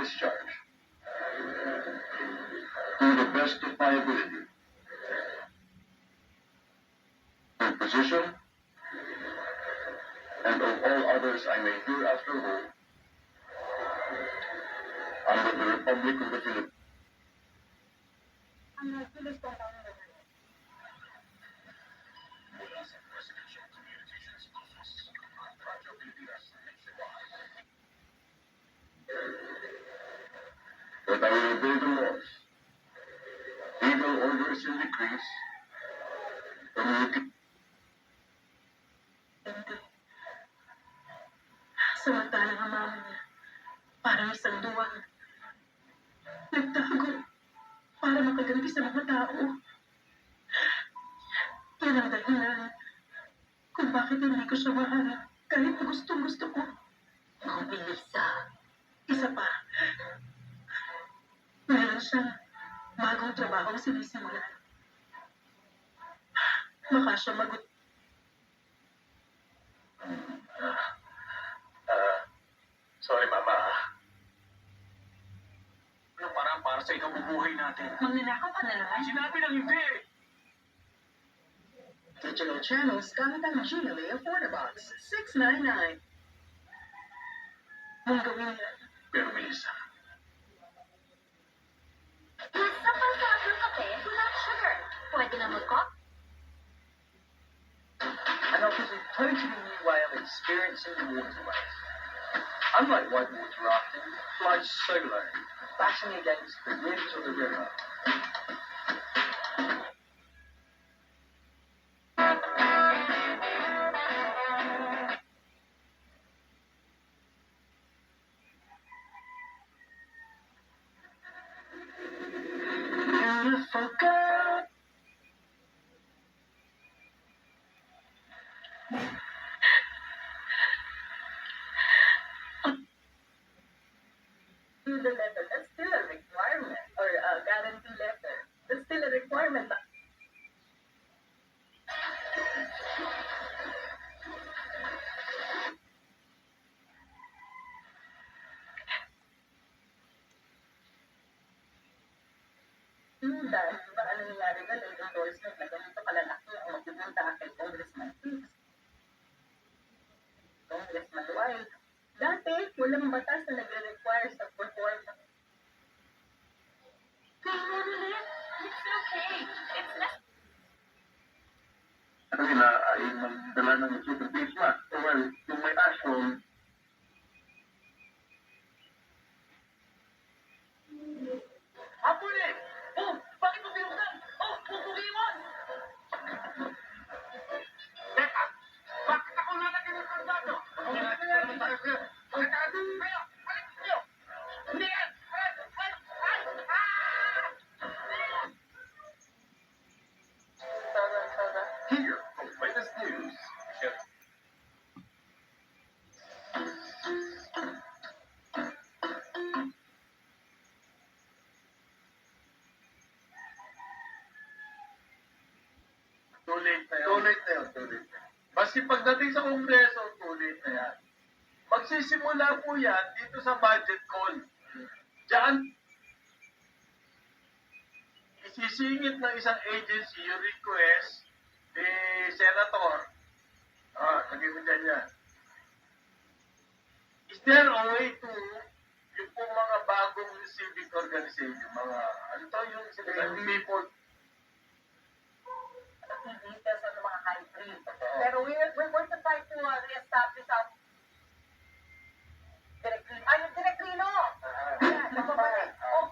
discharge to the best of my ability. In position and of all others I may hereafter hold under the Republic of the Philippines. That I will obey the laws, legal orders and decrees, communicate. Hindi. Samantalang ang mama niya, parang isang duwag. Nagtago para makaganti sa mga tao. Yan ang dahilan kung bakit hindi ko siya mahanap kahit na gustong-gusto ko. Melissa, Isa pa, meron siyang bagong trabaho ang sinisimulan. Baka siya Sorry, Mama. Ano para sa ikabubuhay natin? Magnanakaw ka na naman. Sinabi ng hindi! Digital channels gamit ang GMA Affordabox 699. Mong gawin yan. Pero, Melissa, nasa pansarap ng kape without sugar. Pwede na mag-coffee. and I was a totally new way of experiencing the waterways. Unlike whitewater rafting, flies solo, bashing against the winds of the river. Beautiful girl. The letter, that's still a requirement. Or a guarantee letter. That's still a requirement. Dahil ba ano nangyari na yung endorsement na ganito kalalaki ang magpupunta kay Congressman Hicks? Congressman White. Dati, walang batas na nagre-require sa performance. It's okay. It's not. Ano nila ay magdala ng super face mask. Well, yung may ashram, Hapon eh! Oh! Bakit mo binuksan? Oh! Pupugimon! Teka! Bakit ako lalagyan ng kandado? Hindi natin naman tayo sir. Bakit tayo? Kayo! Balik niyo! Hindi yan! Here, from latest news. Too late na yun. Maski pagdating sa Kongreso, too late na yan. Magsisimula po yan dito sa budget call. Diyan, isisingit ng isang agency yung request ni Senator. Lagay mo dyan yan. Is there a way to yung pong mga bagong civic organization, mga, ano to yung people, Details of the mga hybrid. Pero we're going to try to re-establish our directory. Yung directrino! Ayan, nagbabalik. Oh,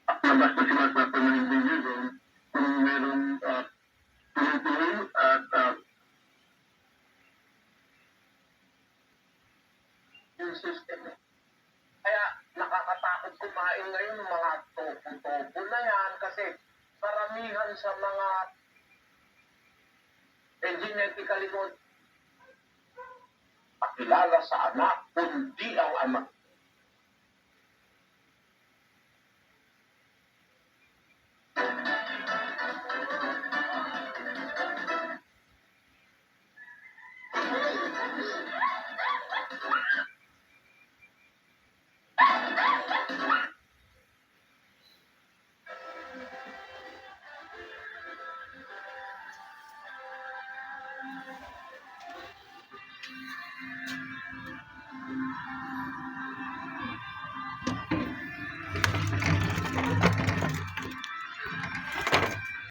labas na sila sa pamilya doon kung merong tuloy-tuloy at yung system. Kaya nakakatakot kumain ngayon ng mga tofu-tofu na yan kasi karamihan sa mga genetically pakilala sa anak, kundi ang anak.